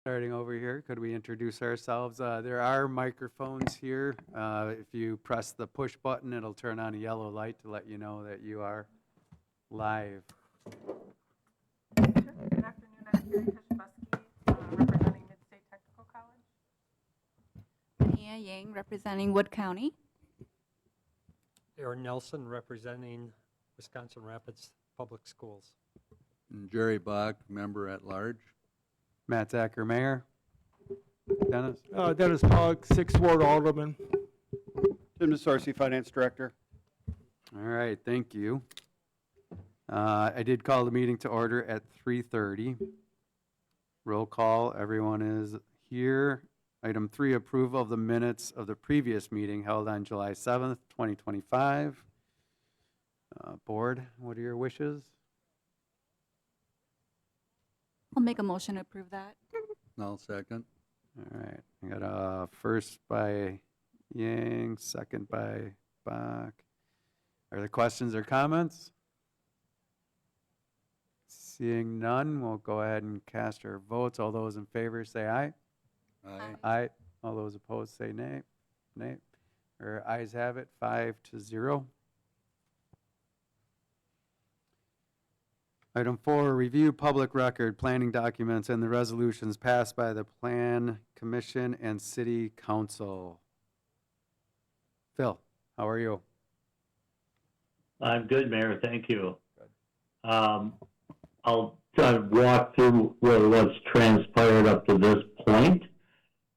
Starting over here, could we introduce ourselves? There are microphones here. If you press the push button, it'll turn on a yellow light to let you know that you are live. Sure. Good afternoon. I'm Carrie Kashbusky, representing Midstate Technical College. Mia Yang, representing Wood County. Aaron Nelson, representing Wisconsin Rapids Public Schools. And Jerry Bach, member at large. Matt Zacher, Mayor. Dennis? Dennis Pog, 6th Ward Alderman. Tim DeSorsi, Finance Director. All right, thank you. I did call the meeting to order at 3:30. Roll call, everyone is here. Item 3, approval of the minutes of the previous meeting held on July 7th, 2025. Board, what are your wishes? I'll make a motion to approve that. I'll second. All right, I got a first by Yang, second by Bach. Are there questions or comments? Seeing none, we'll go ahead and cast our votes. All those in favor say aye. Aye. Aye. All those opposed say nay. Nay. Or ayes have it, 5-0. Item 4, review public record, planning documents, and the resolutions passed by the Plan Commission and City Council. Phil, how are you? I'm good, Mayor. Thank you. I'll try to walk through what's transpired up to this point,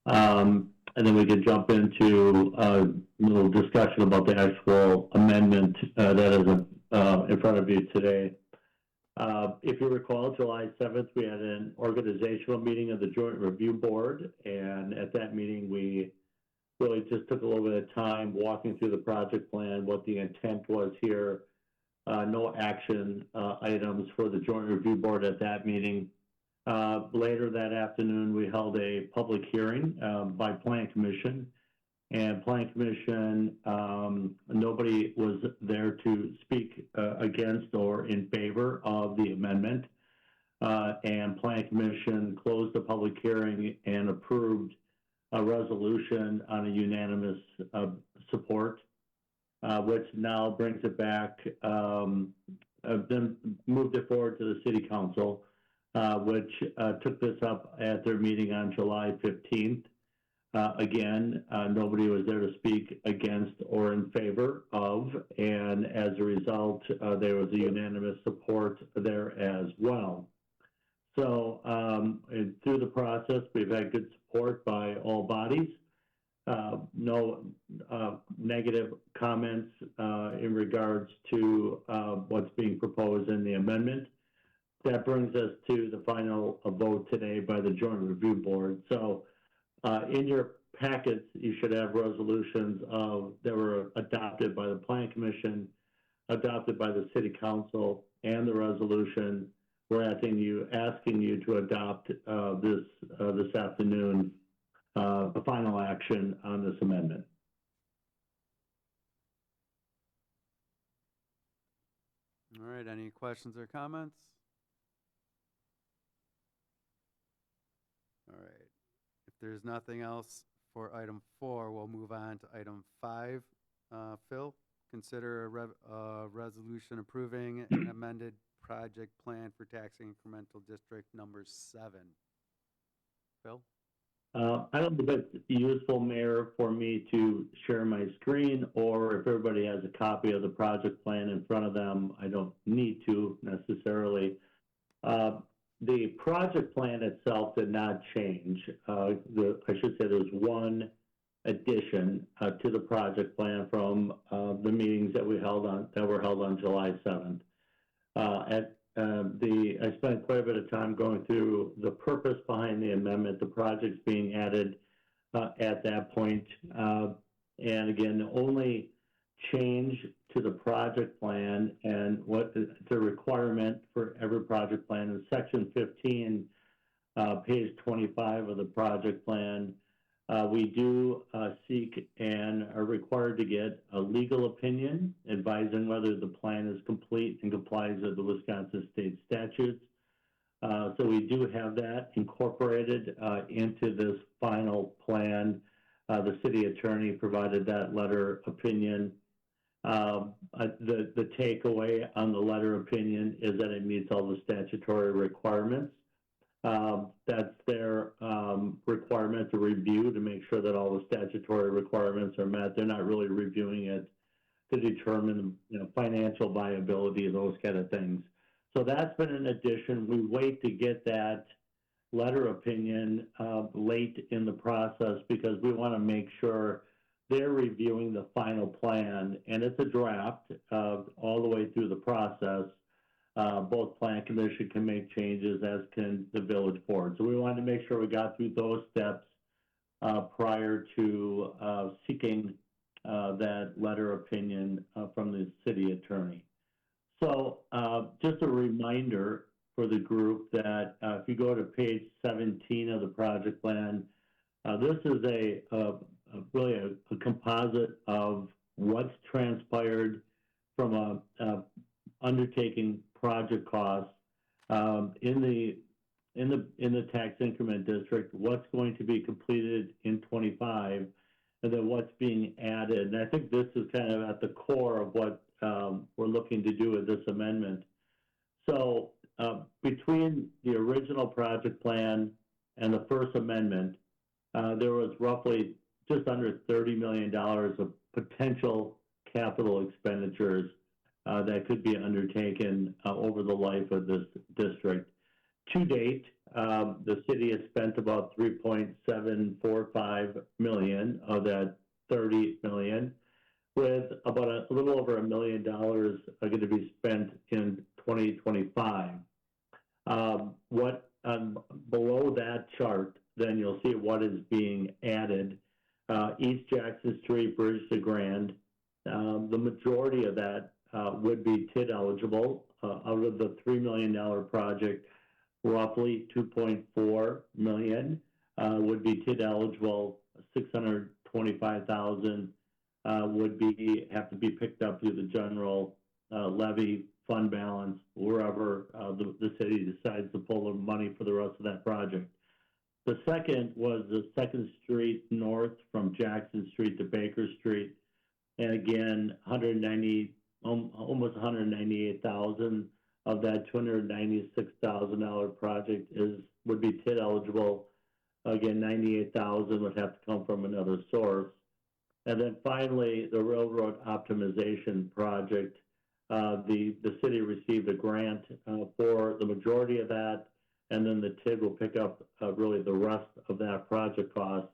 and then we can jump into a little discussion about the actual amendment that is in front of you today. If you recall, July 7th, we had an organizational meeting of the Joint Review Board, and at that meeting, we really just took a little bit of time walking through the project plan, what the intent was here. No action items for the Joint Review Board at that meeting. Later that afternoon, we held a public hearing by Plan Commission. And Plan Commission, nobody was there to speak against or in favor of the amendment. And Plan Commission closed the public hearing and approved a resolution on a unanimous support. Which now brings it back, then moved it forward to the City Council, which took this up at their meeting on July 15th. Again, nobody was there to speak against or in favor of, and as a result, there was a unanimous support there as well. So through the process, we've had good support by all bodies. No negative comments in regards to what's being proposed in the amendment. That brings us to the final vote today by the Joint Review Board. So in your packets, you should have resolutions that were adopted by the Plan Commission, adopted by the City Council, and the resolution we're asking you to adopt this afternoon. A final action on this amendment. All right, any questions or comments? All right, if there's nothing else for item 4, we'll move on to item 5. Phil, consider a resolution approving an amended project plan for taxing incremental district number 7. Phil? I don't think it's useful, Mayor, for me to share my screen, or if everybody has a copy of the project plan in front of them, I don't need to necessarily. The project plan itself did not change. I should say there's one addition to the project plan from the meetings that were held on July 7th. I spent quite a bit of time going through the purpose behind the amendment, the projects being added at that point. And again, the only change to the project plan and what the requirement for every project plan is section 15, page 25 of the project plan. We do seek and are required to get a legal opinion advising whether the plan is complete and complies with the Wisconsin state statutes. So we do have that incorporated into this final plan. The city attorney provided that letter opinion. The takeaway on the letter opinion is that it meets all the statutory requirements. That's their requirement to review to make sure that all the statutory requirements are met. They're not really reviewing it to determine, financial viability, those kind of things. So that's been an addition. We wait to get that letter opinion late in the process because we want to make sure they're reviewing the final plan, and it's a draft all the way through the process. Both plan commission can make changes, as can the village board. So we wanted to make sure we got through those steps prior to seeking that letter opinion from the city attorney. So just a reminder for the group that if you go to page 17 of the project plan, this is really a composite of what's transpired from a undertaking project costs in the tax increment district, what's going to be completed in 25, and then what's being added. And I think this is kind of at the core of what we're looking to do with this amendment. So between the original project plan and the first amendment, there was roughly just under $30 million of potential capital expenditures that could be undertaken over the life of this district. To date, the city has spent about $3.745 million of that $30 million, with about a little over $1 million going to be spent in 2025. Below that chart, then you'll see what is being added. East Jackson Street, Bridge to Grand. The majority of that would be TID eligible. Out of the $3 million project, roughly $2.4 million would be TID eligible. $625,000 would have to be picked up through the general levy fund balance wherever the city decides to pull the money for the rest of that project. The second was the 2nd Street North from Jackson Street to Baker Street, and again, almost $198,000 of that $296,000 project would be TID eligible. Again, $98,000 would have to come from another source. And then finally, the railroad optimization project. The city received a grant for the majority of that, and then the TID will pick up really the rest of that project cost.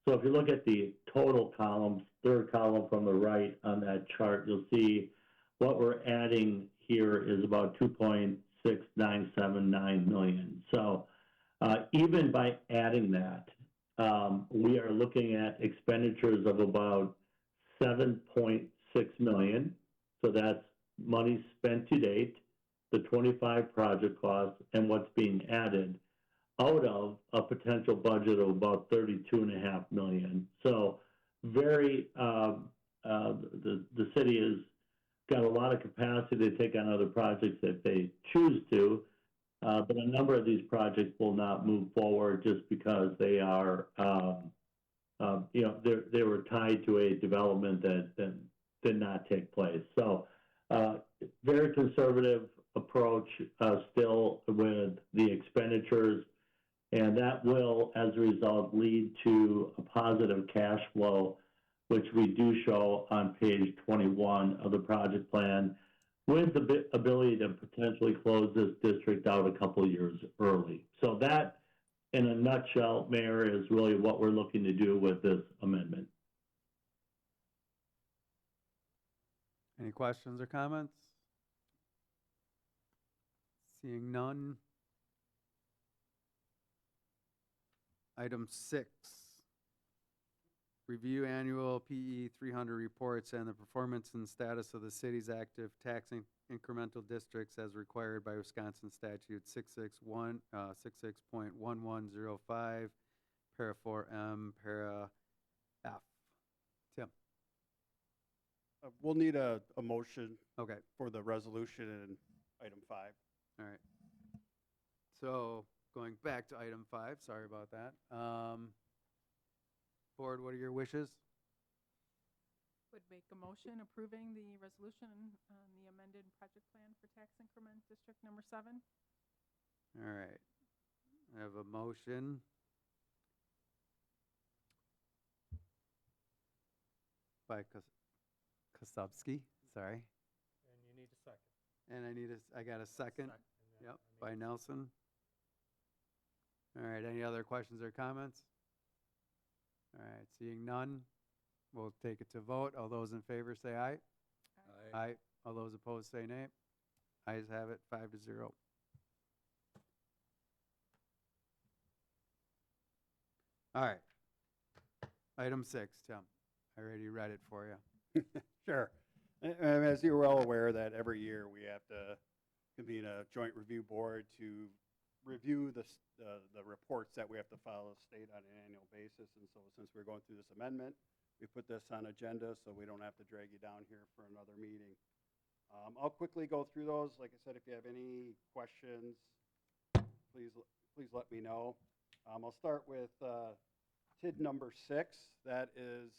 So if you look at the total columns, third column from the right on that chart, you'll see what we're adding here is about $2.6979 million. So even by adding that, we are looking at expenditures of about $7.6 million. So that's money spent to date, the 25 project costs, and what's being added out of a potential budget of about $32.5 million. So very, the city has got a lot of capacity to take on other projects if they choose to, but a number of these projects will not move forward just because they are, they were tied to a development that did not take place. So very conservative approach still with the expenditures, and that will, as a result, lead to a positive cash flow, which we do show on page 21 of the project plan, with the ability to potentially close this district out a couple years early. So that, in a nutshell, Mayor, is really what we're looking to do with this amendment. Any questions or comments? Seeing none. Item 6, review annual PE 300 reports and the performance and status of the city's active tax incremental districts as required by Wisconsin Statute 66.1105, para 4M, para F. Tim? We'll need a motion Okay, for the resolution in item 5. all right. So going back to item 5, sorry about that. Board, what are your wishes? Would make a motion approving the resolution on the amended project plan for tax increment District Number 7. All right. I have a motion. By Kosubski, sorry. And you need a second. And I got a second. And then Yep, I need by a- Nelson. All right, any other questions or comments? All right, seeing none, we'll take it to vote. All those in favor say aye. Aye. Aye. All those opposed say nay. Ayes have it, 5-0. All right. Item 6, Tim. I already read it for you. Sure. As you're well aware that every year we have to convene a joint review board to review the reports that we have to file as state on an annual basis. And so since we're going through this amendment, we put this on agenda so we don't have to drag you down here for another meeting. I'll quickly go through those. Like I said, if you have any questions, please let me know. I'll start with TID number 6. That is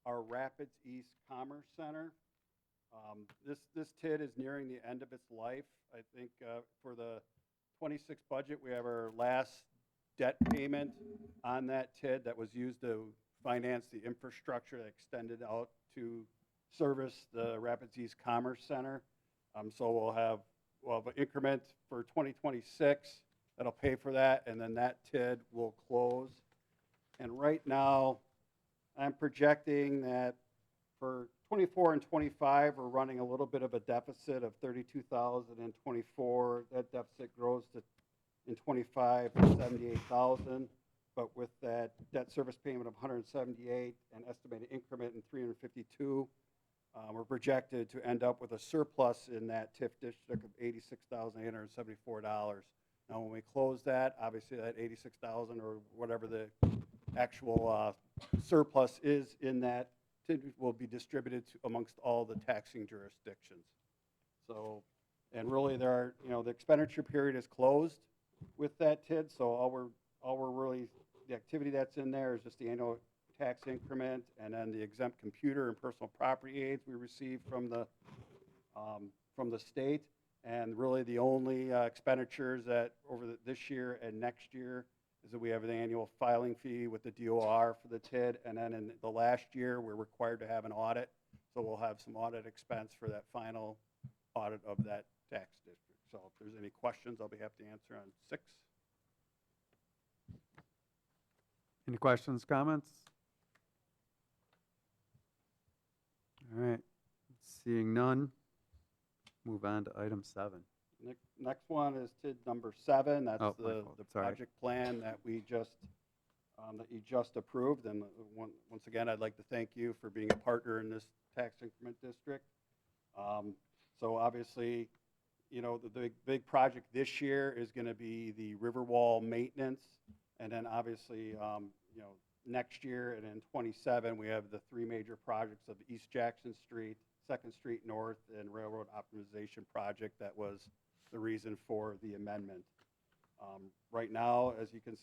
our Rapids East Commerce Center. This TID is nearing the end of its life. I think for the 26 budget, we have our last debt payment on that TID that was used to finance the infrastructure that extended out to service the Rapids East Commerce Center. So we'll have an increment for 2026 that'll pay for that, and then that TID will close. And right now, I'm projecting that for 24 and 25, we're running a little bit of a deficit of 32,000 in 24. That deficit grows to, in 25, 78,000. But with that debt service payment of 178 and estimated increment in 352, we're projected to end up with a surplus in that TIF district of $86,874. Now, when we close that, obviously that 86,000 or whatever the actual surplus is in that TID will be distributed amongst all the taxing jurisdictions. So, and really there are, the expenditure period is closed with that TID, so all we're really, the activity that's in there is just the annual tax increment and then the exempt computer and personal property aids we receive from the state. And really the only expenditures that over this year and next year is that we have an annual filing fee with the DOR for the TID, and then in the last year, we're required to have an audit, so we'll have some audit expense for that final audit of that tax district. So if there's any questions, I'll be happy to answer on 6. Any questions, comments? All right, seeing none, move on to item 7. Next one is TID number 7. That's Oh, my the fault. Sorry. project plan that we just, that you just approved. And once again, I'd like to thank you for being a partner in this tax increment district. So obviously, the big project this year is going to be the Riverwall maintenance. And then obviously, next year and in 27, we have the 3 major projects of East Jackson Street, 2nd Street North, and Railroad Optimization Project. That was the reason for the amendment. Right now, as you can,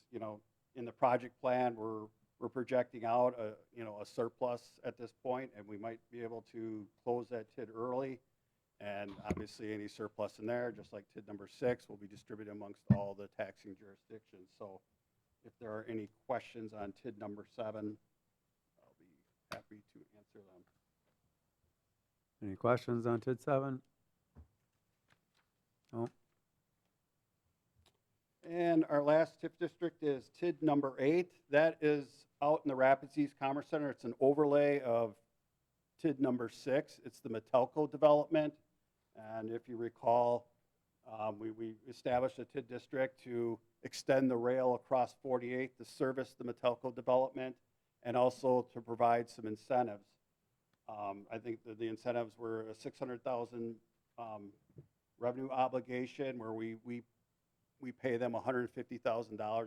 in the project plan, we're projecting out a surplus at this point, and we might be able to close that TID early. And obviously, any surplus in there, just like TID number 6, will be distributed amongst all the taxing jurisdictions. So if there are any questions on TID number 7, I'll be happy to answer them. Any questions on TID 7? No? And our last TIF district is TID number 8. That is out in the Rapids East Commerce Center. It's an overlay of TID number 6. It's the Metelco development. And if you recall, we established a TID district to extend the rail across 48 to service the Metelco development and also to provide some incentives. I think that the incentives were a $600,000 revenue obligation where we pay them $150,000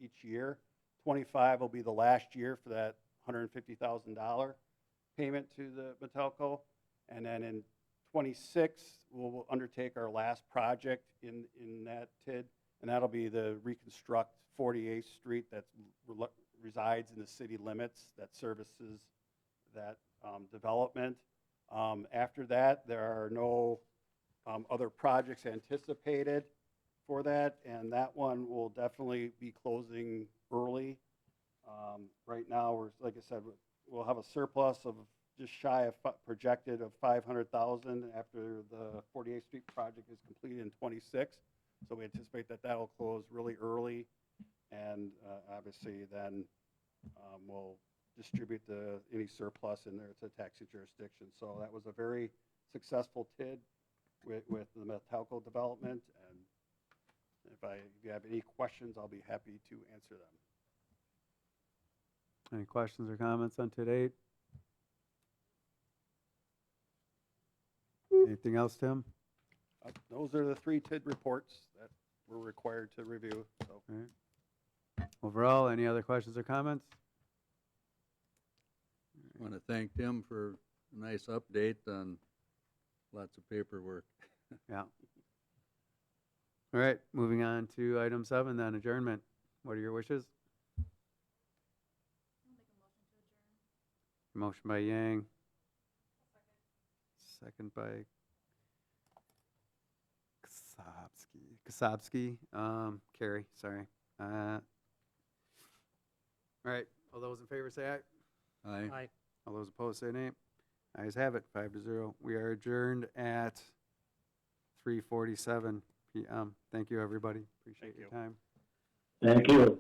each year. 25 will be the last year for that $150,000 payment to the Metelco. And then in 26, we'll undertake our last project in that TID, and that'll be the reconstruct 48th Street that resides in the city limits that services that development. After that, there are no other projects anticipated for that, and that one will definitely be closing early. Right now, we're, like I said, we'll have a surplus of just shy of projected of 500,000 after the 48th Street project is completed in '26. So we anticipate that that'll close really early, and obviously then we'll distribute any surplus in there to taxing jurisdiction. So that was a very successful TID with the Metalco development, and if you have any questions, I'll be happy to answer them. Any questions or comments on TID 8? Anything else, Tim? Those are the 3 TID reports that we're required to review, so. All right. Overall, any other questions or comments? Want to thank Tim for a nice update on lots of paperwork. Yeah. All right, moving on to item 7, then adjournment. What are your wishes? Motion by Yang. Second by Kasabsky. Carrie, sorry. All right, all those in favor say aye. Aye. Aye. All those opposed say nay. Ayes have it, 5-0. We are adjourned at 3:47 p.m. Thank you, everybody. Appreciate Thank your you. time. Thank you.